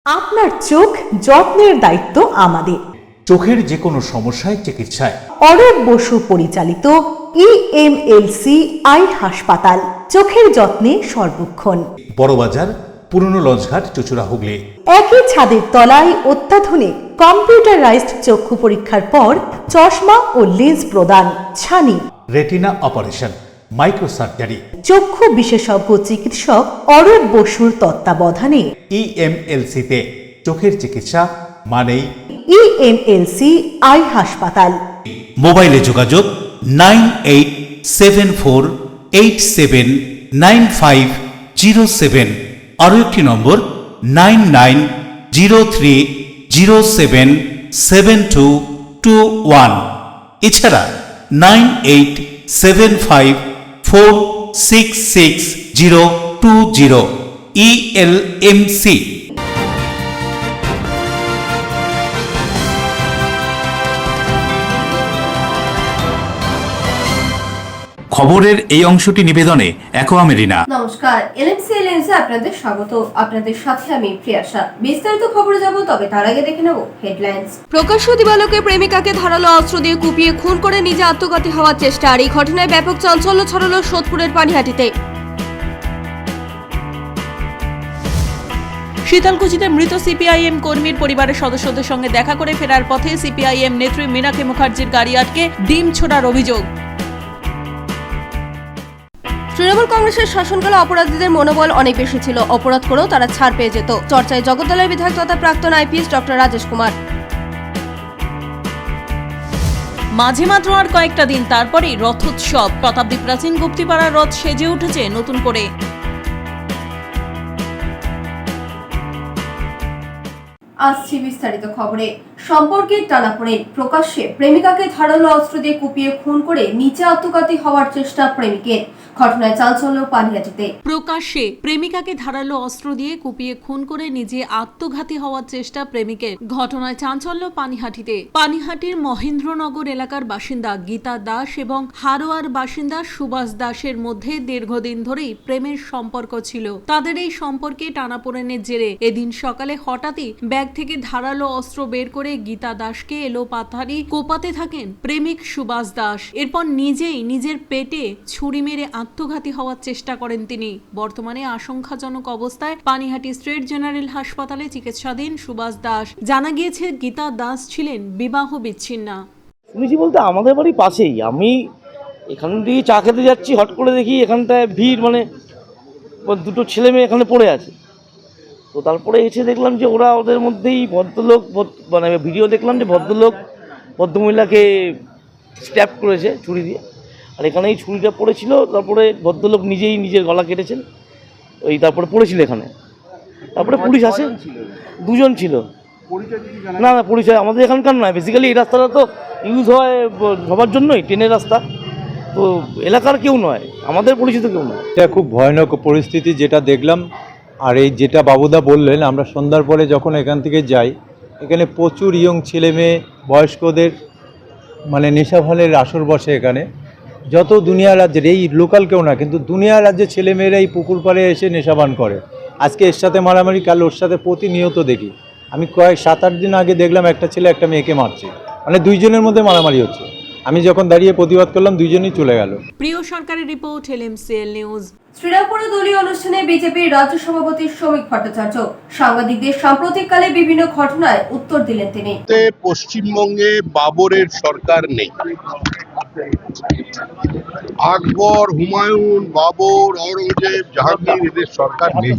আপনার চোখ যত্নের দায়িত্ব আমাদের। চোখের যে কোনো সমস্যায় চিকিৎসায় অরূপ বসু পরিচালিত ইএমএলসি আই হাসপাতাল, চোখের যত্নে সর্বক্ষণ। বড়বাজার, পুরনো লঞ্চঘাট, চুচুড়া, হুগলি। একই ছাদের তলায় অত্যাধুনিক কম্পিউটারাইজড চক্ষু পরীক্ষার পর চশমা ও লেন্স প্রদান, ছানি, রেটিনা অপারেশন, মাইক্রোসার্জারি। চক্ষু বিশেষজ্ঞ চিকিৎসক অরূপ বসুর তত্ত্বাবধানে ইএমএলসিতে চোখের চিকিৎসা মানেই ইএমএলসি আই হাসপাতাল। মোবাইলে যোগাযোগ 9874879507, আরও একটি নম্বর 9903077221, এছাড়া 9875466020 ইএলএমসি। খবরের এই অংশটি নিবেদনে অ্যাকোয়া মেরিনা। নমস্কার, এলএমসি লেন্সে আপনাদের স্বাগত। আপনাদের সাথে আমি প্রিয়াশা। বিস্তারিত খবরে যাব, তবে তার আগে দেখে নেব হেডলাইন্স। প্রকাশ্য দিবালোকে প্রেমিকাকে ধারালো অস্ত্র দিয়ে কুপিয়ে খুন করে নিজে আত্মঘাতী হওয়ার চেষ্টা। আর এই ঘটনায় ব্যাপক চাঞ্চল্য ছড়ালো সোদপুরের পানিহাটিতে। শীতলকুচিতে মৃত সিপিআইএম কর্মীর পরিবারের সদস্যদের সঙ্গে দেখা করে ফেরার পথে সিপিআইএম নেত্রী মীনাক্ষী মুখার্জির গাড়ি আটকে ডিম ছোড়ার অভিযোগ। তৃণমূল কংগ্রেসের শাসনকালে অপরাধীদের মনোবল অনেক বেশি ছিল, অপরাধ করেও তারা ছাড় পেয়ে যেত। চর্চায় জগদ্দলের বিধায়ক তথা প্রাক্তন আইপিএস ডক্টর রাজেশ কুমার। মাঝে মাত্র আর কয়েকটা দিন, তারপরেই রথোৎসব। শতাব্দী প্রাচীন গুপ্তিপাড়ার রথ সেজে উঠেছে নতুন করে। আসছি বিস্তারিত খবরে। সম্পর্কের টানাপোড়েন, প্রকাশ্যে প্রেমিকাকে ধারালো অস্ত্র দিয়ে কুপিয়ে খুন করে নিচে আত্মঘাতী হওয়ার চেষ্টা প্রেমিকের। ঘটনায় চাঞ্চল্য পানিহাটিতে। প্রকাশ্যে প্রেমিকাকে ধারালো অস্ত্র দিয়ে কুপিয়ে খুন করে নিজে আত্মঘাতী হওয়ার চেষ্টা প্রেমিকের। ঘটনায় চাঞ্চল্য পানিহাটিতে। পানিহাটির মহেন্দ্রনগর এলাকার বাসিন্দা গীতা দাস এবং হারোয়ার বাসিন্দা সুভাষ দাসের মধ্যে দীর্ঘদিন ধরেই প্রেমের সম্পর্ক ছিল। তাদের এই সম্পর্কে টানাপোড়েনের জেরে এদিন সকালে হঠাৎই ব্যাগ থেকে ধারালো অস্ত্র বের করে গীতা দাসকে এলোপাথারি কোপাতে থাকেন প্রেমিক সুভাষ দাস। এরপর নিজেই নিজের পেটে ছুরি মেরে আত্মঘাতী হওয়ার চেষ্টা করেন তিনি। বর্তমানে আশঙ্কাজনক অবস্থায় পানিহাটি স্টেট জেনারেল হাসপাতালে চিকিৎসাধীন সুভাষ দাস। জানা গিয়েছে গীতা দাস ছিলেন বিবাহ বিচ্ছিন্না। শুনেছি বলতে আমাদের বাড়ি পাশেই, আমি এখান দিয়ে চা খেতে যাচ্ছি, হট করে দেখি এখানটায় ভিড়, মানে দুটো ছেলে মেয়ে এখানে পড়ে আছে। তো তারপরে এসে দেখলাম যে ওরা ওদের মধ্যেই ভদ্রলোক, মানে ভিডিও দেখলাম যে ভদ্রমহিলাকে স্ট্যাপ করেছে ছুরি দিয়ে, আর এখানে এই ছুরিটা পড়েছিল। তারপরে ভদ্রলোক নিজেই নিজের গলা কেটেছেন, ওই তারপরে পড়েছিল এখানে। তারপরে পুলিশ আসে, দুজন ছিল। না না, পরিচয় আমাদের এখানকার নয়। বেসিক্যালি এই রাস্তাটা তো ইউজ হয় সবার জন্যই, ট্রেনের রাস্তা, তো এলাকার কেউ নয়, আমাদের পরিচিত কেউ নয়। এটা খুব ভয়ানক পরিস্থিতি যেটা দেখলাম। আর এই যেটা বাবুদা বললেন, আমরা সন্ধ্যার পরে যখন এখান থেকে যাই, এখানে প্রচুর ইয়ং ছেলে মেয়ে, বয়স্কদের মানে নেশাভালের আসর বসে এখানে। যত দুনিয়া রাজ্যের, এই লোকাল কেউ না, কিন্তু দুনিয়া রাজ্যের ছেলেমেয়েরা এই পুকুর পাড়ে এসে নেশাবান করে। আজকে এর সাথে মারামারি, কাল ওর সাথে প্রতিনিয়ত দেখি। আমি 7-8 দিন আগে দেখলাম একটা ছেলে একটা মেয়েকে মারছে, মানে দুইজনের মধ্যে মারামারি হচ্ছে। আমি যখন দাঁড়িয়ে প্রতিবাদ করলাম, দুইজনই চলে গেল। প্রিয় সরকারের রিপোর্ট, এলএমসিএল নিউজ। শ্রীরামপুরে দলীয় অনুষ্ঠানে বিজেপির রাজ্য সভাপতি শ্রমিক ভট্টাচার্য সাংবাদিকদের সাম্প্রতিককালে বিভিন্ন ঘটনায় উত্তর দিলেন তিনি। পশ্চিমবঙ্গে বাবরের সরকার নেই। আকবর, হুমায়ুন, বাবর, অরঙ্গজেব, জাহাঙ্গীর, এদের সরকার নেই।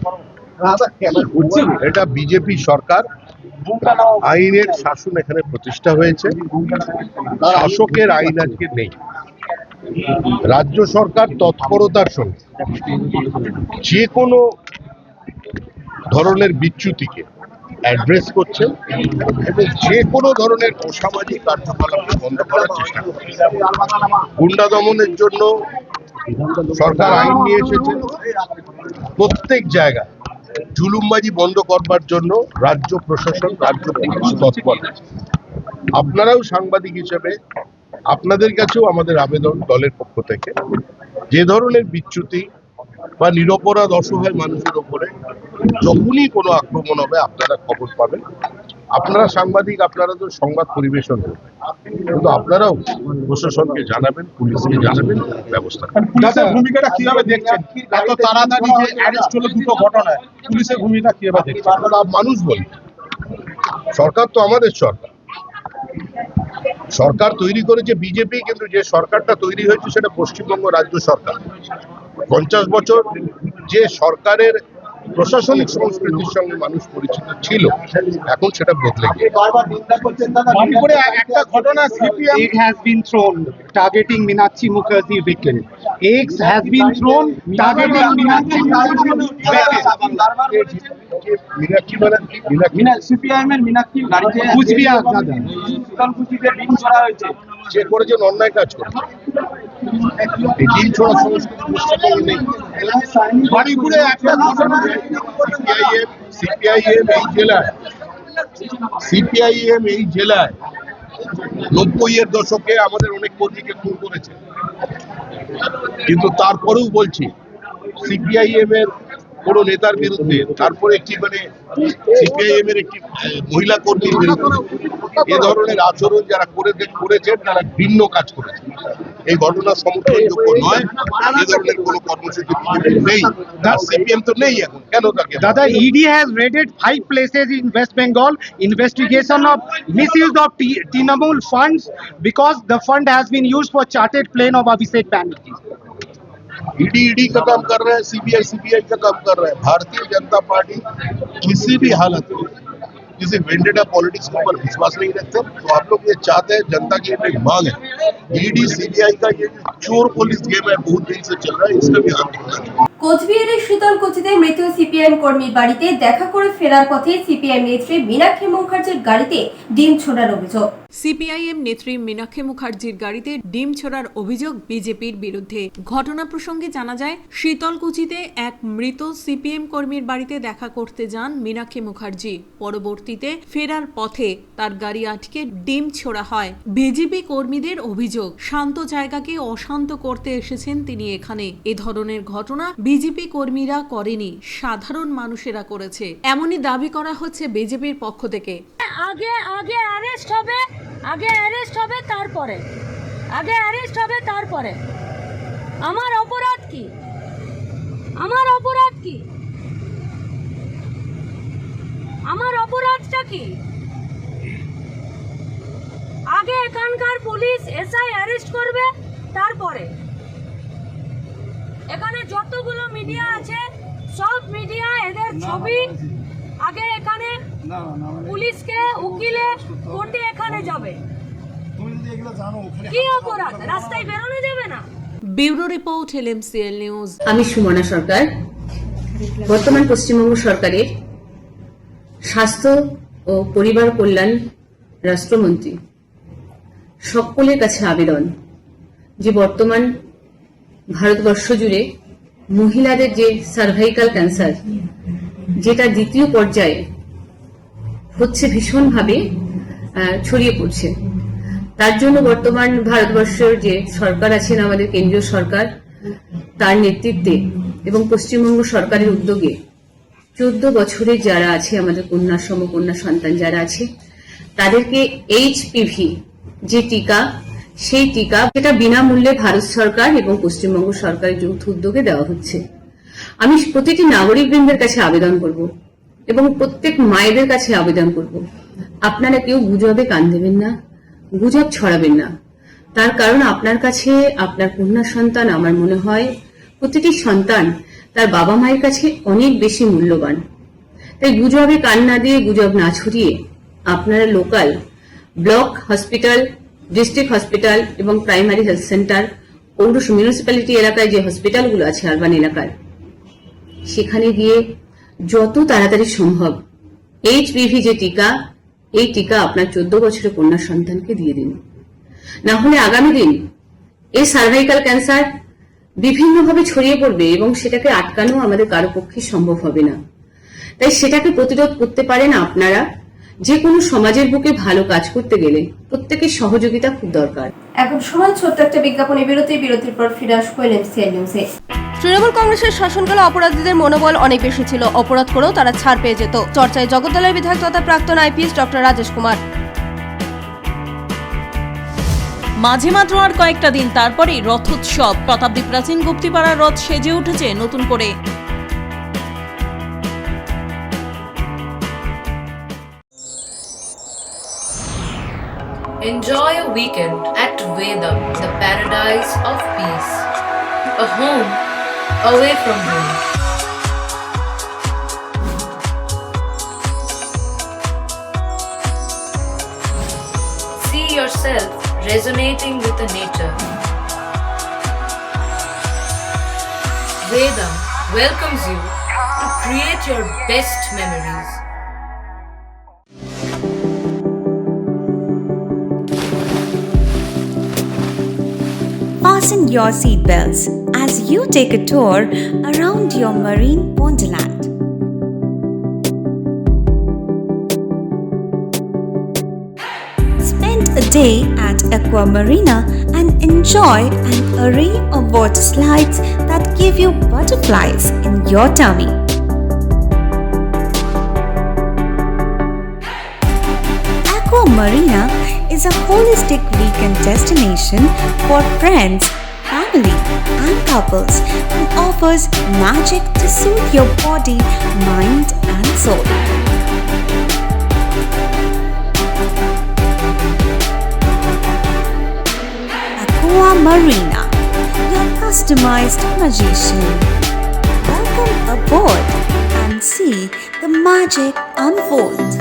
এটা বিজেপি সরকার। আইনের শাসন এখানে প্রতিষ্ঠা হয়েছে, শাসকের আইন আজকে নেই। রাজ্য সরকার তৎপরতার সঙ্গে যে কোনো ধরনের বিচ্যুতিকে অ্যাড্রেস করছে এবং যে কোনো ধরনের অসামাজিক কার্যকলাপকে বন্ধ করার চেষ্টা করছে। গুন্ডা দমনের জন্য সরকার আইন নিয়ে এসেছে। প্রত্যেক জায়গায় জুলুমবাজি বন্ধ করবার জন্য রাজ্য প্রশাসন, রাজ্য পুলিশ তৎপর। আপনারাও সাংবাদিক হিসেবে আপনাদের কাছেও আমাদের আবেদন দলের পক্ষ থেকে, যে ধরনের বিচ্যুতি বা নিরপরাধ অসহায় মানুষের ওপরে যখনই কোনো আক্রমণ হবে আপনারা খবর পাবেন। আপনারা সাংবাদিক, আপনারা তো সংবাদ পরিবেশন করবেন, কিন্তু আপনারাও প্রশাসনকে জানাবেন, পুলিশকে জানাবেন, ব্যবস্থা করবেন। পুলিশের ভূমিকাটা কিভাবে দেখছেন? এত তাড়াতাড়ি যে অ্যারেস্ট হলো দুটো ঘটনায়, পুলিশের ভূমিকা কিভাবে দেখছেন? আপনারা মানুষ বলি, সরকার তো আমাদের সরকার, সরকার তৈরি করেছে বিজেপি, কিন্তু যে সরকারটা তৈরি হয়েছে সেটা পশ্চিমবঙ্গ রাজ্য সরকার। 50 বছর যে সরকারের প্রশাসনিক সংস্কৃতির সঙ্গে মানুষ পরিচিত ছিল, এখন সেটা বদলে গিয়েছে। মণিপুরে একটা ঘটনা, CPM Egg has been thrown targeting Meenakshi Mukherjee weekend. Eggs has been thrown targeting Meenakshi Mukherjee weekend. Meenakshi Banerjee, CPIM এর মীনাক্ষী গাড়িতে কুচবিহার শীতলকুচিতে ডিম ছড়া হয়েছে। যে করেছেন অন্যায় কাজ করে, এই ডিম ছোড়া সংস্কৃতি পশ্চিমবঙ্গে নেই। মণিপুরে একটা ঘটনা, সিপিআইএম এই জেলায় 90-এর দশকে আমাদের অনেক কর্মীকে খুন করেছে, কিন্তু তারপরেও বলছি সিপিআইএম এর কোন নেতার বিরুদ্ধে, তারপরে একটি সিপিআইএম এর একটি মহিলা কর্মীর বিরুদ্ধে এ ধরনের আচরণ যারা করেছেন তারা ভিন্ন কাজ করেছেন। এই ঘটনা সমর্থনযোগ্য নয়। এ ধরনের কোন কর্মসূচি নেই, তার সিপিএম তো নেই এখন, কেন তাকে? Dada, ED has raided 5 places in West Bengal. Investigation of misuse of Trinamool funds because the fund has been used for chartered plane of Abhishek Banerjee. ED का काम कर रहा है, सीबीआई का काम कर रहा है। भारतीय जनता पार्टी किसी भी हालत में किसी वेंडेटा पॉलिटिक्स के ऊपर विश्वास नहीं रखते। तो आप लोग ये चाहते हैं, जनता की एक मांग है, ईडी सीबीआई का ये चोर पुलिस गेम है, बहुत दिन से चल रहा है, इसका भी ध्यान रखना चाहिए। কোচবিহারের শীতলকুচিতে মৃত সিপিআইএম কর্মীর বাড়িতে দেখা করে ফেরার পথে সিপিআইএম নেত্রী মীনাক্ষী মুখার্জির গাড়িতে ডিম ছোড়ার অভিযোগ। সিপিআইএম নেত্রী মীনাক্ষী মুখার্জির গাড়িতে ডিম ছোড়ার অভিযোগ বিজেপির বিরুদ্ধে। ঘটনা প্রসঙ্গে জানা যায়, শীতলকুচিতে এক মৃত সিপিএম কর্মীর বাড়িতে দেখা করতে যান মীনাক্ষী মুখার্জি। পরবর্তীতে ফেরার পথে তার গাড়ি আটকে ডিম ছোড়া হয়। বিজেপি কর্মীদের অভিযোগ, শান্ত জায়গাকে অশান্ত করতে এসেছেন তিনি এখানে। এ ধরনের ঘটনা বিজেপি কর্মীরা করেনি, সাধারণ মানুষেরা করেছে, এমনই দাবি করা হচ্ছে বিজেপির পক্ষ থেকে। আগে অ্যারেস্ট হবে তারপরে আমার অপরাধ কি? আমার অপরাধটা কি? আগে এখানকার পুলিশ এসআই অ্যারেস্ট করবে, তারপরে এখানে যতগুলো মিডিয়া আছে সব মিডিয়া এদের ছবি আগে এখানে পুলিশকে উকিলে কোর্টে এখানে যাবে। কি অপরাধ? রাস্তায় বেরোনো যাবে না। Bureau report, LMCL news. আমি সুমনা সরকার, বর্তমান পশ্চিমবঙ্গ সরকারের স্বাস্থ্য ও পরিবার কল্যাণ রাষ্ট্রমন্ত্রী। সকলের কাছে আবেদন যে বর্তমান ভারতবর্ষ জুড়ে মহিলাদের যে সার্ভাইকাল ক্যান্সার, যেটা দ্বিতীয় পর্যায়ে হচ্ছে, ভীষণভাবে ছড়িয়ে পড়ছে। তার জন্য বর্তমান ভারতবর্ষের যে সরকার আছেন, আমাদের কেন্দ্রীয় সরকার, তার নেতৃত্বে এবং পশ্চিমবঙ্গ সরকারের উদ্যোগে 14 বছরের যারা আছে, আমাদের কন্যা সমকন্যা সন্তান যারা আছে, তাদেরকে HPV যে টিকা, সেই টিকা যেটা বিনামূল্যে ভারত সরকার এবং পশ্চিমবঙ্গ সরকারের যৌথ উদ্যোগে দেওয়া হচ্ছে। আমি প্রতিটি নাগরিকবৃন্দের কাছে আবেদন করব এবং প্রত্যেক মায়েদের কাছে আবেদন করব, আপনারা কেউ গুজবে কান দেবেন না, গুজব ছড়াবেন না। তার কারণ আপনার কাছে আপনার কন্যা সন্তান, আমার মনে হয় প্রতিটি সন্তান তার বাবা মায়ের কাছে অনেক বেশি মূল্যবান। তাই গুজবে কান না দিয়ে, গুজব না ছড়িয়ে আপনারা local block hospital, district hospital এবং প্রাইমারি হেলথ সেন্টার, পৌর মিউনিসিপ্যালিটি এলাকায় যে হসপিটালগুলো আছে আরবান এলাকার, সেখানে গিয়ে যত তাড়াতাড়ি সম্ভব HPV যে টিকা, এই টিকা আপনার 14 বছরের কন্যা সন্তানকে দিয়ে দিন। না হলে আগামী দিন এই সার্ভাইকাল ক্যান্সার বিভিন্নভাবে ছড়িয়ে পড়বে এবং সেটাকে আটকানো আমাদের কারো পক্ষে সম্ভব হবে না। তাই সেটাকে প্রতিরোধ করতে পারেন আপনারা। যে কোনো সমাজের বুকে ভালো কাজ করতে গেলে প্রত্যেকের সহযোগিতা খুব দরকার। এখন সময় ছোট্ট একটা বিজ্ঞাপনের বিরতির পর ফিরে আসবো LMCL নিউজে। তৃণমূল কংগ্রেসের শাসনকালে অপরাধীদের মনোবল অনেক বেশি ছিল, অপরাধ করেও তারা ছাড় পেয়ে যেত। চর্চায় জগদ্দলের বিধায়ক তথা প্রাক্তন আইপিএস ডক্টর রাজেশ কুমার। মাঝে মাত্র আর কয়েকটা দিন তারপরেই রথোৎসব। শতাব্দী প্রাচীন গুপ্তিপাড়ার রথ সেজে উঠেছে নতুন করে। Enjoy a weekend at Vedam, the paradise of peace. A home away from home. See yourself resonating with the nature. Vedam welcomes you to create your best memories. Fasten your seatbelts as you take a tour around your marine wonderland. Spend a day at Aqua Marina and enjoy an array of water slides that give you butterflies in your tummy. Aqua Marina is a holistic weekend destination for friends, family, and couples and offers magic to soothe your body, mind, and soul. Aqua Marina, your customized magician. Welcome aboard and see the magic unfold.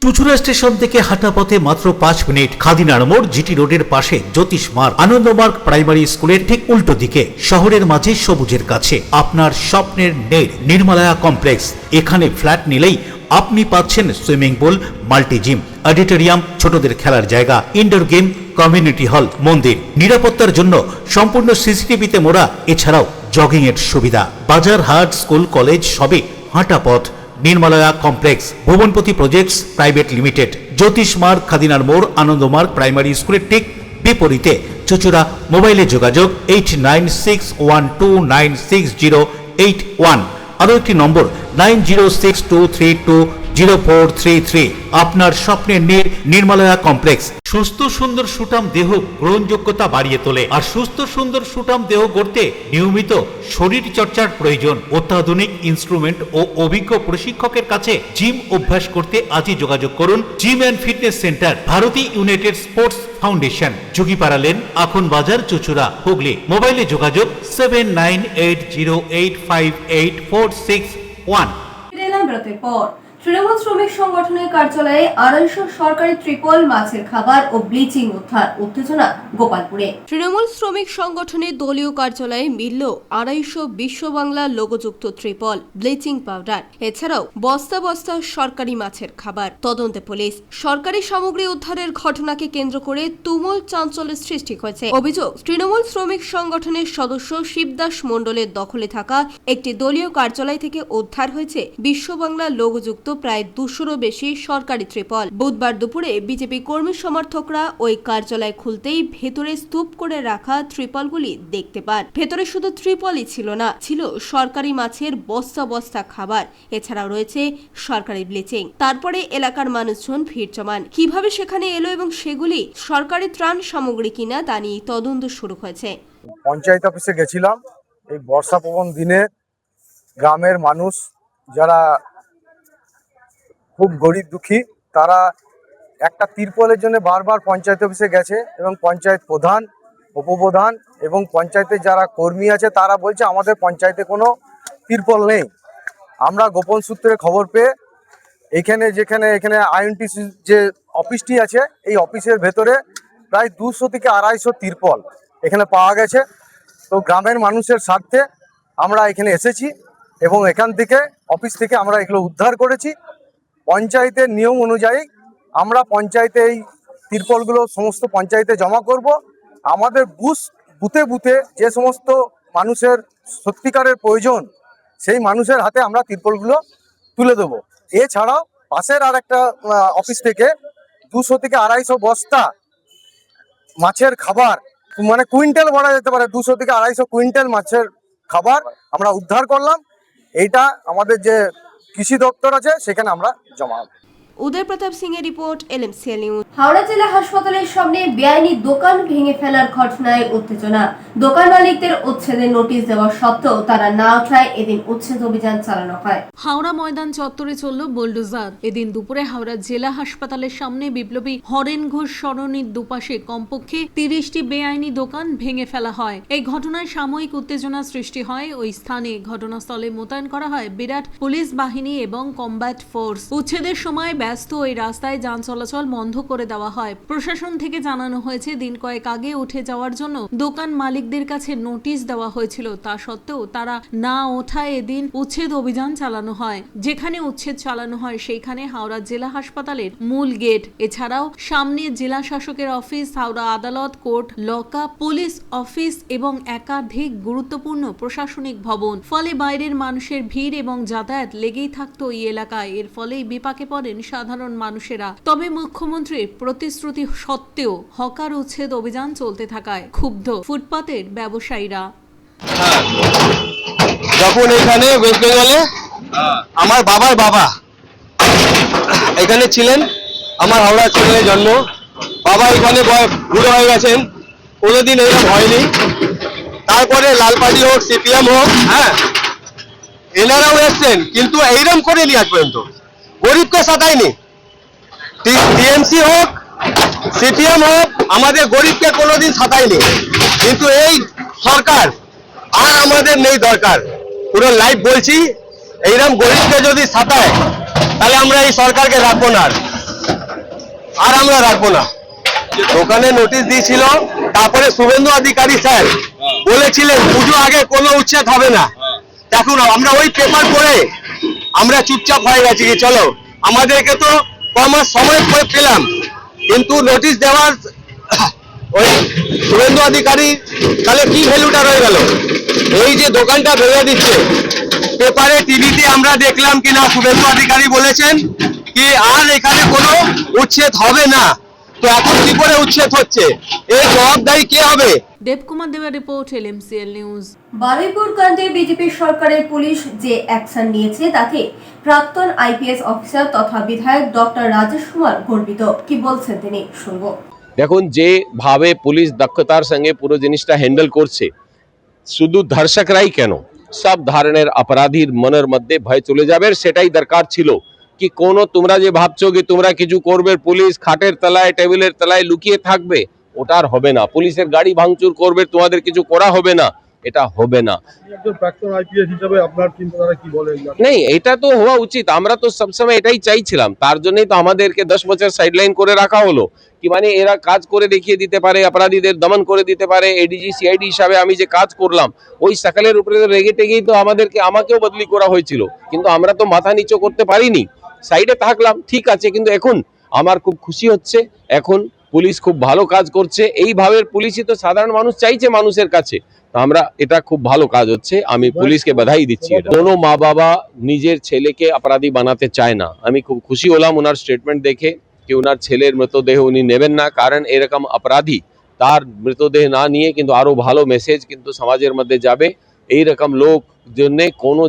Chuchura station থেকে হাঁটা পথে মাত্র 5 minute. খাদিনার মোড়, GT রোডের পাশে জ্যোতিষ মার্গ, Ananda Marga primary স্কুলের ঠিক উল্টো দিকে, শহরের মাঝে সবুজের কাছে আপনার স্বপ্নের নেড় নির্মলায়া কমপ্লেক্স। এখানে ফ্ল্যাট নিলেই আপনি পাচ্ছেন swimming pool, multi gym, auditorium, ছোটদের খেলার জায়গা, ইনডোর গেম, কমিউনিটি হল, মন্দির। নিরাপত্তার জন্য সম্পূর্ণ সিসিটিভিতে মোড়া। এছাড়াও জগিং এর সুবিধা। বাজার, হাট, স্কুল, কলেজ সবে হাঁটা পথ। নির্মলায়া কমপ্লেক্স, ভুবনপতি প্রজেক্টস প্রাইভেট লিমিটেড, জ্যোতিষ মার্গ, খাদিনার মোড়, আনন্দমার্গ প্রাইমারি স্কুলের ঠিক বিপরীতে। চুচুড়া। মোবাইলে যোগাযোগ 8961296081। আরও একটি নম্বর 9062320433। আপনার স্বপ্নের নির্মলায়া কমপ্লেক্স। সুস্থ সুন্দর সুঠাম দেহ গ্রহণযোগ্যতা বাড়িয়ে তোলে। আর সুস্থ সুন্দর সুঠাম দেহ গড়তে নিয়মিত শরীর চর্চার প্রয়োজন। অত্যাধুনিক ইনস্ট্রুমেন্ট ও অভিজ্ঞ প্রশিক্ষকের কাছে জিম অভ্যাস করতে আজই যোগাযোগ করুন। Gym and fitness centre, Bharati united sports foundation, যোগীপাড়া, আখন বাজার, চুচুড়া, হুগলি। মোবাইলে যোগাযোগ 7980858461। বিরতির পর তৃণমূল শ্রমিক সংগঠনের কার্যালয়ে 250 সরকারি ত্রিপল, মাছের খাবার ও ব্লিচিং উদ্ধার। উত্তেজনা গোপালপুরে। তৃণমূল শ্রমিক সংগঠনের দলীয় কার্যালয়ে মিলল 250 বিশ্ব বাংলা লোগোযুক্ত ত্রিপল, ব্লিচিং পাউডার, এছাড়াও বস্তা বস্তা সরকারি মাছের খাবার। তদন্তে পুলিশ। সরকারি সামগ্রী উদ্ধারের ঘটনাকে কেন্দ্র করে তুমুল চাঞ্চল্যের সৃষ্টি হয়েছে। অভিযোগ, তৃণমূল শ্রমিক সংগঠনের সদস্য শিবদাস মণ্ডলের দখলে থাকা একটি দলীয় কার্যালয় থেকে উদ্ধার হয়েছে বিশ্ব বাংলা লোগোযুক্ত প্রায় 200-রও বেশি সরকারি ত্রিপল। বুধবার দুপুরে বিজেপি কর্মী সমর্থকরা ওই কার্যালয় খুলতেই ভেতরে স্তূপ করে রাখা ত্রিপলগুলি দেখতে পান। ভেতরে শুধু ত্রিপলই ছিল না, ছিল সরকারি মাছের বস্তা বস্তা খাবার, এছাড়াও রয়েছে সরকারি ব্লিচিং। তারপরে এলাকার মানুষজন ভিড় জমান। কিভাবে সেখানে এলো এবং সেগুলি সরকারি ত্রাণ সামগ্রী কিনা তা নিয়ে তদন্ত শুরু হয়েছে। পঞ্চায়েত অফিসে গেছিলাম। এই বর্ষাপ্রবণ দিনে গ্রামের মানুষ যারা খুব গরিব দুঃখী, তারা একটা তিরপলের জন্য বারবার পঞ্চায়েত অফিসে গেছে এবং পঞ্চায়েত প্রধান, উপপ্রধান এবং পঞ্চায়েতের যারা কর্মী আছে তারা বলছে আমাদের পঞ্চায়েতে কোনো তিরপল নেই। আমরা গোপন সূত্রে খবর পেয়ে এখানে আইএনটিসি যে অফিসটি আছে, এই অফিসের ভেতরে প্রায় 200 থেকে 250 তিরপল এখানে পাওয়া গেছে। তো গ্রামের মানুষের স্বার্থে আমরা এখানে এসেছি এবং এখান থেকে অফিস থেকে আমরা এগুলো উদ্ধার করেছি। পঞ্চায়েতের নিয়ম অনুযায়ী আমরা পঞ্চায়েতে এই তিরপলগুলো সমস্ত পঞ্চায়েতে জমা করব। আমাদের বুথে বুথে যে সমস্ত মানুষের সত্যিকারের প্রয়োজন সেই মানুষের হাতে আমরা তিরপলগুলো তুলে দেবো। এছাড়াও পাশের আর একটা অফিস থেকে 200 থেকে 250 বস্তা মাছের খাবার, মানে কুইন্টাল বলা যেতে পারে, 200 থেকে 250 কুইন্টাল মাছের খাবার আমরা উদ্ধার করলাম। এইটা আমাদের যে কৃষি দপ্তর আছে সেখানে আমরা জমা হবে। উদয় প্রতাপ সিং এর রিপোর্ট, LMCL নিউজ। হাওড়া জেলা হাসপাতালের সামনে বেআইনি দোকান ভেঙে ফেলার ঘটনায় উত্তেজনা। দোকান মালিকদের উচ্ছেদের নোটিশ দেওয়া সত্ত্বেও তারা না ওঠায় এদিন উচ্ছেদ অভিযান চালানো হয়। হাওড়া ময়দান চত্বরে চলল বুলডোজার। এদিন দুপুরে হাওড়া জেলা হাসপাতালের সামনে বিপ্লবী হরেন ঘোষ সরণির দুপাশে কমপক্ষে 30টি বেআইনি দোকান ভেঙে ফেলা হয়। এই ঘটনায় সাময়িক উত্তেজনা সৃষ্টি হয় ওই স্থানে। ঘটনাস্থলে মোতায়েন করা হয় বিরাট পুলিশ বাহিনী এবং কমব্যাট ফোর্স। উচ্ছেদের সময় ব্যস্ত ওই রাস্তায় যান চলাচল বন্ধ করে দেওয়া হয়। প্রশাসন থেকে জানানো হয়েছে দিন কয়েক আগে উঠে যাওয়ার জন্য দোকান মালিকদের কাছে নোটিশ দেওয়া হয়েছিল। তা সত্ত্বেও তারা না ওঠায় এদিন উচ্ছেদ অভিযান চালানো হয়। যেখানে উচ্ছেদ চালানো হয় সেইখানে হাওড়া জেলা হাসপাতালের মূল গেট, এছাড়াও সামনে জেলা শাসকের অফিস, হাওড়া আদালত, কোর্ট, লকআপ, পুলিশ অফিস এবং একাধিক গুরুত্বপূর্ণ প্রশাসনিক ভবন। ফলে বাইরের মানুষের ভিড় এবং যাতায়াত লেগেই থাকতো এই এলাকায়। এর ফলেই বিপাকে পড়েন সাধারণ মানুষেরা। তবে মুখ্যমন্ত্রীর প্রতিশ্রুতি সত্ত্বেও হকার উচ্ছেদ অভিযান চলতে থাকায় ক্ষুব্ধ ফুটপাতের ব্যবসায়ীরা। যখন এখানে ওয়েস্ট বেঙ্গলে আমার বাবার বাবা এখানে ছিলেন, আমার হাওড়া ছেলে জন্ম, বাবা এখানে বুড়ো হয়ে গেছেন, কোনোদিন এরকম হয়নি। তারপরে লাল পার্টি হোক, সিপিএম হোক, হ্যাঁ এনারাও এসছেন, কিন্তু এইরকম করে নি আজ পর্যন্ত গরিবকে সাতায়নি। টিএমসি হোক, সিপিএম হোক, আমাদের গরিবকে কোনোদিন সাতায়নি। কিন্তু এই সরকার আর আমাদের নেই দরকার। পুরো লাইভ বলছি, এইরকম গরিবকে যদি সাতায় তাহলে আমরা এই সরকারকে রাখবো না, আর আমরা রাখবো না। দোকানে নোটিশ দিয়েছিল, তারপরে শুভেন্দু অধিকারী স্যার বলেছিলেন পুজো আগে কোনো উচ্ছেদ হবে না। দেখুন আমরা ওই পেপার পড়ে আমরা চুপচাপ হয়ে গেছি কি চলো, আমাদেরকে তো কমাস সময় পরে পেলাম, কিন্তু নোটিশ দেওয়ার ওই শুভেন্দু অধিকারী তাহলে কি ভ্যালুটা রয়ে গেল? এই যে দোকানটা ভেঙে দিচ্ছে, পেপারে টিভিতে আমরা দেখলাম কিনা শুভেন্দু অধিকারী বলেছেন কি আর এখানে কোনো উচ্ছেদ হবে না। তো এখন কি করে উচ্ছেদ হচ্ছে, এই জবাবদারি কে হবে? দেবকুমার দেবের রিপোর্ট, LMCL নিউজ। বারুইপুর কাণ্ডে বিজেপি সরকারের পুলিশ যে অ্যাকশন নিয়েছে তাতে প্রাক্তন IPS অফিসার তথা বিধায়ক ডক্টর রাজেশ কুমার গর্বিত। কি বলছেন তিনি, শুনবো। দেখুন যেভাবে পুলিশ দক্ষতার সঙ্গে পুরো জিনিসটা হ্যান্ডেল করছে, শুধু ধর্ষকরাই কেন সব ধরনের অপরাধীর মনের মধ্যে ভয় চলে যাবে। সেটাই দরকার ছিল কি কোনো তোমরা যে ভাবছো কি তোমরা কিছু করবে, পুলিশ খাটের তলায় টেবিলের তলায় লুকিয়ে থাকবে, ওটা আর হবে না। পুলিশের গাড়ি ভাঙচুর করবে, তোমাদের কিছু করা হবে না, এটা হবে না। নেই, এটা তো হওয়া উচিত। আমরা তো সবসময় এটাই চাইছিলাম, তার জন্যই তো আমাদেরকে 10 বছর সাইডলাইন করে রাখা হলো কি মানে এরা কাজ করে দেখিয়ে দিতে পারে, অপরাধীদের দমন করে দিতে পারে। ADG CID হিসাবে আমি যে কাজ করলাম ওই সকালের উপরে রেগে টেগেই তো আমাকেও বদলি করা হয়েছিল, কিন্তু আমরা তো মাথা নিচু করতে পারিনি, সাইডে থাকলাম, ঠিক আছে। কিন্তু এখন আমার খুব খুশি হচ্ছে, এখন পুলিশ খুব ভালো কাজ করছে। এইভাবে পুলিশই তো সাধারণ মানুষ চাইছে মানুষের কাছে। আমরা এটা খুব ভালো কাজ হচ্ছে, আমি পুলিশকে বাধাই দিচ্ছি। কোনো মা বাবা নিজের ছেলেকে অপরাধী বানাতে চায় না। আমি খুব খুশি হলাম ওনার স্টেটমেন্ট দেখে কি ওনার ছেলের মৃতদেহ উনি নেবেন না, কারণ এরকম অপরাধী তার মৃতদেহ না নিয়ে কিন্তু আরো ভালো মেসেজ কিন্তু সমাজের মধ্যে যাবে। এইরকম লোক জন্য কোনো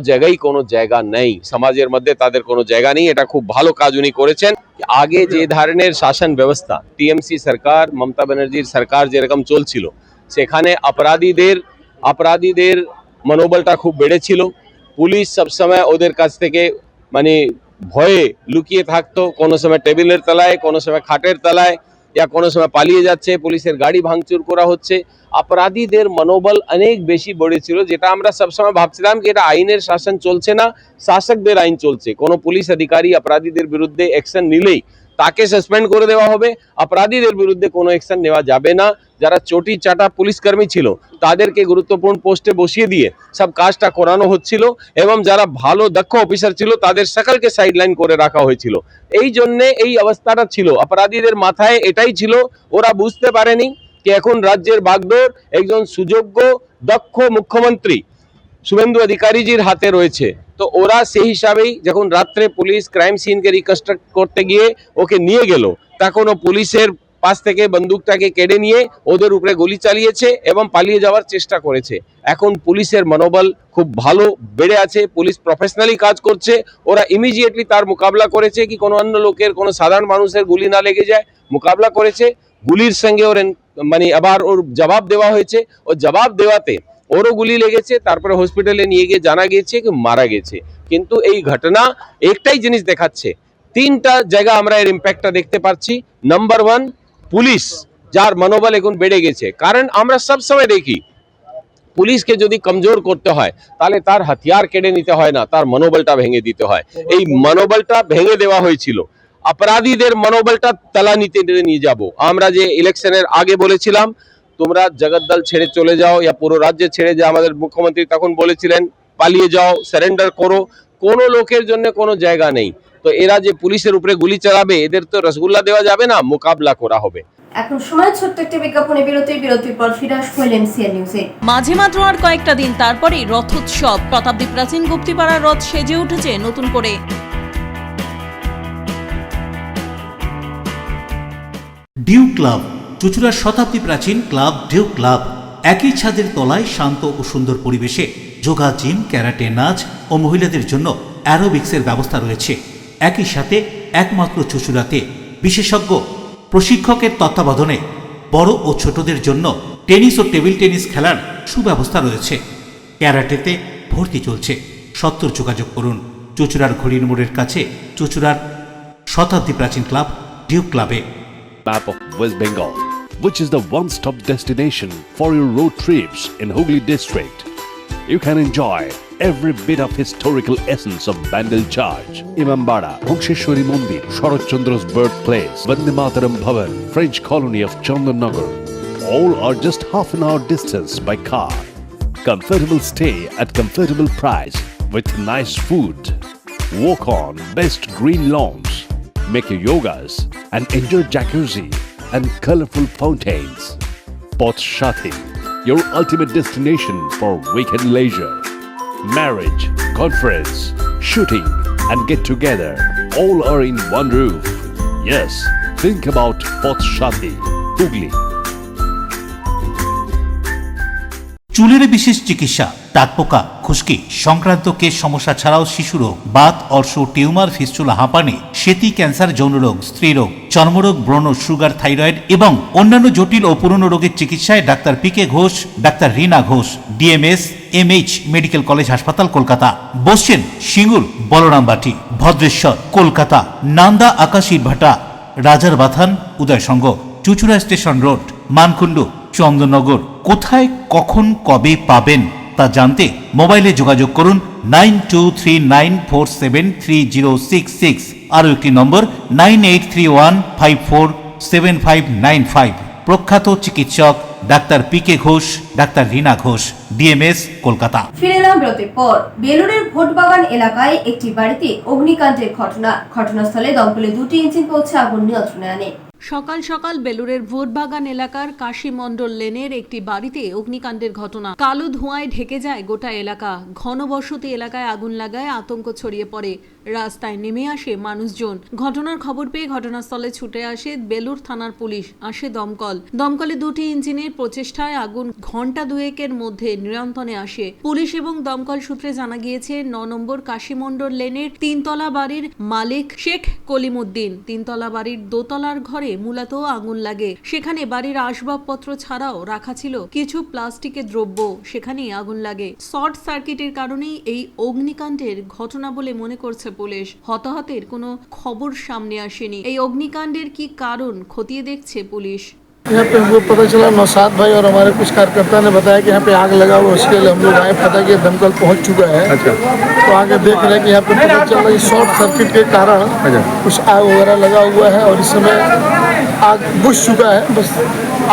জায়গা নেই সমাজের মধ্যে, তাদের কোনো জায়গা নেই। এটা খুব ভালো কাজ উনি করেছেন। আগে যে ধরনের শাসন ব্যবস্থা টিএমসি সরকার, মমতা ব্যানার্জির সরকার যেরকম চলছিল, সেখানে অপরাধীদের মনোবলটা খুব বেড়েছিল। পুলিশ সবসময় ওদের কাছ থেকে মানে ভয়ে লুকিয়ে থাকতো, কোনো সময় টেবিলের তলায়, কোনো সময় খাটের তলায়, या কোনো সময় পালিয়ে যাচ্ছে, পুলিশের গাড়ি ভাঙচুর করা হচ্ছে। অপরাধীদের মনোবল অনেক বেশি বেড়েছিল, যেটা আমরা সবসময় ভাবছিলাম যে এটা আইনের শাসন চলছে না, শাসকদের আইন চলছে। কোনো পুলিশ অধিকারী অপরাধীদের বিরুদ্ধে অ্যাকশন নিলেই তাকে সাসপেন্ড করে দেওয়া হবে, অপরাধীদের বিরুদ্ধে কোনো অ্যাকশন নেওয়া যাবে না। যারা চটি চাটা পুলিশ কর্মী ছিল তাদেরকে গুরুত্বপূর্ণ পোস্টে বসিয়ে দিয়ে সব কাজটা করানো হচ্ছিল, এবং যারা ভালো দক্ষ অফিসার ছিল তাদের সকলকে সাইডলাইন করে রাখা হয়েছিল। এই জন্যে এই অবস্থাটা ছিল, অপরাধীদের মাথায় এটাই ছিল, ওরা বুঝতে পারেনি कि এখন রাজ্যের বাগডোর একজন সুযোগ্য দক্ষ মুখ্যমন্ত্রী শুভেন্দু অধিকারীজির হাতে রয়েছে। তো ওরা সেই হিসাবেই যখন রাত্রে পুলিশ ক্রাইম সিনকে রিকনস্ট্রাক্ট করতে গিয়ে ওকে নিয়ে গেল, তখন ও পুলিশের পাশ থেকে বন্দুকটাকে কেড়ে নিয়ে ওদের উপরে গুলি চালিয়েছে এবং পালিয়ে যাওয়ার চেষ্টা করেছে। এখন পুলিশের মনোবল খুব ভালো বেড়ে আছে, পুলিশ প্রফেশনালি কাজ করছে, ওরা ইমিডিয়েটলি তার মোকাবিলা করেছে কি কোনো অন্য লোকের, কোনো সাধারণ মানুষের গুলি না লেগে যায়, মোকাবিলা করেছে। গুলির সঙ্গে ওর মানে আবার ওর জবাব দেওয়া হয়েছে, ও জবাব দেওয়াতে ওরও গুলি লেগেছে, তারপরে হসপিটালে নিয়ে গিয়ে জানা গেছে কি মারা গেছে। কিন্তু এই ঘটনা একটাই জিনিস দেখাচ্ছে, তিনটা জায়গা আমরা এর ইম্প্যাক্টটা দেখতে পাচ্ছি। নাম্বার 1, পুলিশ যার মনোবল এখন বেড়ে গেছে, কারণ আমরা সব সময় দেখি পুলিশকে যদি কমজোর করতে হয় তাহলে তার হাতিয়ার কেড়ে নিতে হয় না, তার মনোবলটা ভেঙে দিতে হয়। এই মনোবলটা ভেঙে দেওয়া হয়েছিল, অপরাধীদের মনোবলটা তলানিতে নিয়ে যাব। আমরা যে ইলেকশনের আগে বলেছিলাম তোমরা জগদ্দল ছেড়ে চলে যাও या পুরো রাজ্য ছেড়ে যাও, আমাদের মুখ্যমন্ত্রী তখন বলেছিলেন পালিয়ে যাও, সারেন্ডার করো, কোনো লোকের জন্য কোনো জায়গা নেই। তো এরা যে পুলিশের উপরে গুলি চালাবে, এদের তো রসগোল্লা দেওয়া যাবে না, মোকাবিলা করা হবে। এখন সময় ছোট্ট একটি বিজ্ঞাপনে বিরতির পর ফিরে আসবো এলএমসিএল নিউজে। মাঝে মাত্র আর কয়েকটা দিন তারপরেই রথোৎসব। শতাব্দী প্রাচীন গুপ্তিপাড়ার রথ সেজে উঠেছে নতুন করে। ডিউ ক্লাব, চুঁচুড়ার শতাব্দী প্রাচীন ক্লাব ডিউ ক্লাব। একই ছাদের তলায় শান্ত ও সুন্দর পরিবেশে যোগা, জিম, ক্যারাটে, নাচ ও মহিলাদের জন্য অ্যারোবিক্সের ব্যবস্থা রয়েছে। একই সাথে একমাত্র চুঁচুড়াতে বিশেষজ্ঞ প্রশিক্ষকের তত্ত্বাবধানে বড় ও ছোটদের জন্য টেনিস ও টেবিল টেনিস খেলার সুব্যবস্থা রয়েছে। ক্যারাটেতে ভর্তি চলছে। সত্তর যোগাযোগ করুন চুঁচুড়ার ঘড়ির মোড়ের কাছে চুঁচুড়ার শতাব্দী প্রাচীন ক্লাব ডিউ ক্লাবে। Map of West Bengal, which is the one-stop destination for your road trips in Hooghly district. You can enjoy every bit of historical essence of Bandel Charge, Imambara, Bhongsheshwari Mandir, Sharat Chandra's birthplace, Vande Mataram Bhavan, French colony of Chandannagar. All are just half an hour distance by car. Comfortable stay at comfortable price with nice food. Walk on best green lawns. Make your yogas and enjoy jacuzzi and colorful fountains. Poth Shati, your ultimate destination for weekend leisure. Marriage, conference, shooting and get together all are in one roof. Yes, think about Poth Shati, Hooghly. চুলের বিশেষ চিকিৎসা, দাঁতপোকা, খুশকি সংক্রান্ত কেশ সমস্যা ছাড়াও শিশু রোগ, বাত, অর্শ, টিউমার, ফিস্টুলা, হাঁপানি, সেতি, ক্যান্সার, যৌনরোগ, স্ত্রীরোগ, চর্মরোগ, ব্রণ, সুগার, থাইরয়েড এবং অন্যান্য জটিল ও পুরনো রোগের চিকিৎসায় ডাক্তার পিকে ঘোষ, ডাক্তার Rina Ghosh, DMS MH medical college হাসপাতাল, কলকাতা। বসছেন সিঙ্গুর, বলরামবাটি, ভদ্রেশ্বর, কলকাতা, নান্দা, আকাশী ভাটা, রাজার বাথান, উদয়সঙ্গ, চুঁচুড়া স্টেশন রোড, মানকুণ্ডু, চন্দননগর। কোথায়, কখন, কবে পাবেন তা জানতে মোবাইলে যোগাযোগ করুন 9239473066, আরও একটি নম্বর 9831547595। প্রখ্যাত চিকিৎসক ডাক্তার পিকে ঘোষ, ডাক্তার রীনা ঘোষ, ডিএমএস, কলকাতা। ফিরে এলাম বিরতির পর। বেলুড়ের ভোটবাগান এলাকায় একটি বাড়িতে অগ্নিকাণ্ডের ঘটনাস্থলে দমকলে 2টি ইঞ্জিন পৌঁছে আগুন নিয়ন্ত্রণে আনে। সকাল সকাল বেলুড়ের ভোটবাগান এলাকার কাশী মণ্ডল লেনের একটি বাড়িতে অগ্নিকাণ্ডের ঘটনা। কালো ধোঁয়ায় ঢেকে যায় গোটা এলাকা। ঘনবসতি এলাকায় আগুন লাগায় আতঙ্ক ছড়িয়ে পড়ে। রাস্তায় নেমে আসে মানুষজন। ঘটনার খবর পেয়ে ঘটনাস্থলে ছুটে আসে বেলুড় থানার পুলিশ, আসে দমকল। দমকলে 2টি ইঞ্জিনের প্রচেষ্টায় আগুন ঘন্টা দুয়েকের মধ্যে নিয়ন্ত্রণে আসে। পুলিশ এবং দমকল সূত্রে জানা গিয়েছে 9 নম্বর কাশী মণ্ডল লেনের 3তলা বাড়ির মালিক শেখ কলিমুদ্দিন। 3তলা বাড়ির দোতলার ঘরে মূলত আগুন লাগে। সেখানে বাড়ির আসবাবপত্র ছাড়াও রাখা ছিল কিছু প্লাস্টিকের দ্রব্য, সেখানেই আগুন লাগে। শর্ট সার্কিটের কারণেই এই অগ্নিকাণ্ডের ঘটনা বলে মনে করছে পুলিশ। হতাহতের কোনো খবর সামনে আসেনি। এই অগ্নিকাণ্ডের কি কারণ খতিয়ে দেখছে পুলিশ। यहाँ पे हमको पता चला नौशाद भाई और हमारे कुछ कार्यकर्ता ने बताया कि यहाँ पे आग लगा हुआ, उसके लिए हम लोग आए, पता कि दमकल पहुँच चुका है। अच्छा। तो आगे देख रहे हैं कि यहाँ पे पता चला कि शॉर्ट सर्किट के कारण कुछ आग वगैरह लगा हुआ है और इस समय आग बुझ चुका है, बस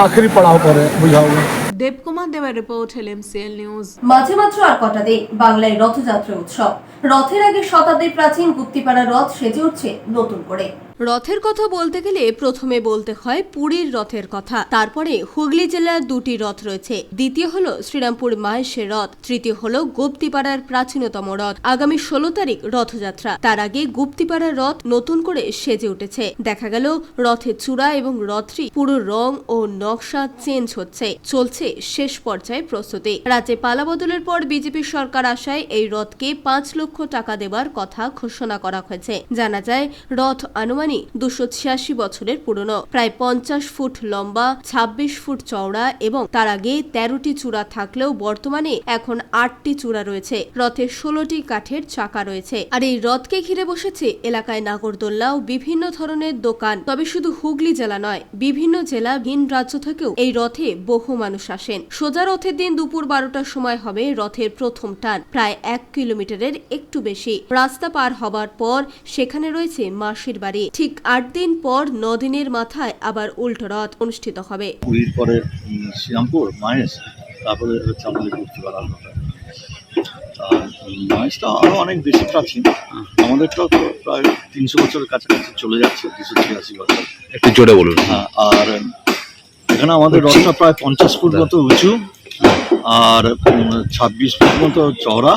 आखिरी पड़ाव पर है बुझा हुआ। দেবকুমার দেওয়ার রিপোর্ট, এলএমসিএল নিউজ। মাঝে মাত্র আর কটা দিন, বাংলায় রথযাত্রা উৎসব। রথের আগে শতাব্দী প্রাচীন গুপ্তিপাড়া রথ সেজে উঠছে নতুন করে। রথের কথা বলতে গেলে প্রথমে বলতে হয় পুরীর রথের কথা, তারপরে হুগলি জেলার দুটি রথ রয়েছে। দ্বিতীয় হলো শ্রীরামপুর মাহেশের রথ, তৃতীয় হলো গুপ্তিপাড়ার প্রাচীনতম রথ। আগামী 16 তারিখ রথযাত্রা, তার আগে গুপ্তিপাড়ার রথ নতুন করে সেজে উঠেছে। দেখা গেল রথের চূড়া এবং রথটি পুরো রং ও নকশা চেঞ্জ হচ্ছে। চলছে শেষ পর্যায়ে প্রস্তুতি। রাজ্যে পালাবদলের পর বিজেপি সরকার আসায় এই রথকে 5 লক্ষ টাকা দেবার কথা ঘোষণা করা হয়েছে। জানা যায় রথ আনুমানিক 286 বছরের পুরনো, প্রায় 50 ফুট লম্বা, 26 ফুট চওড়া এবং তার আগে 13টি চূড়া থাকলেও বর্তমানে এখন 8টি চূড়া রয়েছে। রথের 16টি কাঠের চাকা রয়েছে। আর এই রথকে ঘিরে বসেছে এলাকায় নাগরদোল্লা ও বিভিন্ন ধরনের দোকান। তবে শুধু হুগলি জেলা নয়, বিভিন্ন জেলা ভিন রাজ্য থেকেও এই রথে বহু মানুষ আসেন। সোজা রথের দিন দুপুর 12টার সময় হবে রথের প্রথম টান, প্রায় 1 কিলোমিটারের একটু বেশি। রাস্তা পার হবার পর সেখানে রয়েছে মাসির বাড়ি। ঠিক 8 দিন পর 9 দিনের মাথায় আবার উল্টো রথ অনুষ্ঠিত হবে। পুরীর পরে শ্রীরামপুর মাহেশ, তারপরে হচ্ছে আমাদের গুপ্তিপাড়ার রথ। মাহেশটা আরও অনেক বেশি প্রাচীন, আমাদেরটাও তো প্রায় 300 বছরের কাছাকাছি চলে যাচ্ছে, 286 বছর। একটু জোরে বলুন। হ্যাঁ, আর এখানে আমাদের রথটা প্রায় 50 ফুট মতো উঁচু আর 26 ফুট মতো চওড়া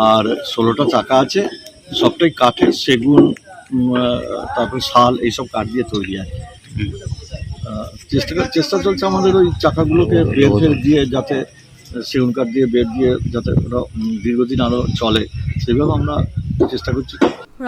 আর 16টা চাকা আছে। সবটাই কাঠের, সেগুন, তারপরে শাল, এইসব কাঠ দিয়ে তৈরি আছে। চেষ্টা চলছে আমাদের ওই চাকাগুলোকে বেড দিয়ে, যাতে সেগুন কাঠ দিয়ে বেড দিয়ে যাতে ওরা দীর্ঘদিন আরও চলে, সেভাবে আমরা চেষ্টা করছি।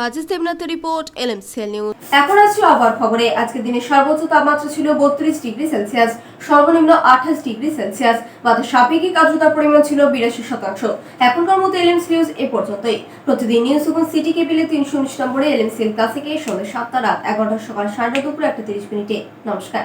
রাজেশ দেবনাথের রিপোর্ট, LMCL নিউজ। এখন আসছে আবার খবরে। আজকের দিনে সর্বোচ্চ তাপমাত্রা ছিল 32 ডিগ্রি সেলসিয়াস, সর্বনিম্ন 28 ডিগ্রি সেলসিয়াস। বাতাস সাপেক্ষিক আর্দ্রতার পরিমাণ ছিল 82%। এখনকার মতো LMCL নিউজ এ পর্যন্তই। প্রতিদিন নিউজ এবং সিটি কেবিলে 319 নম্বরে LMCL ক্লাসিকে সন্ধ্যা 7টা, রাত 11টা, সকাল 9:30, দুপুর 1:30 মিনিটে। নমস্কার।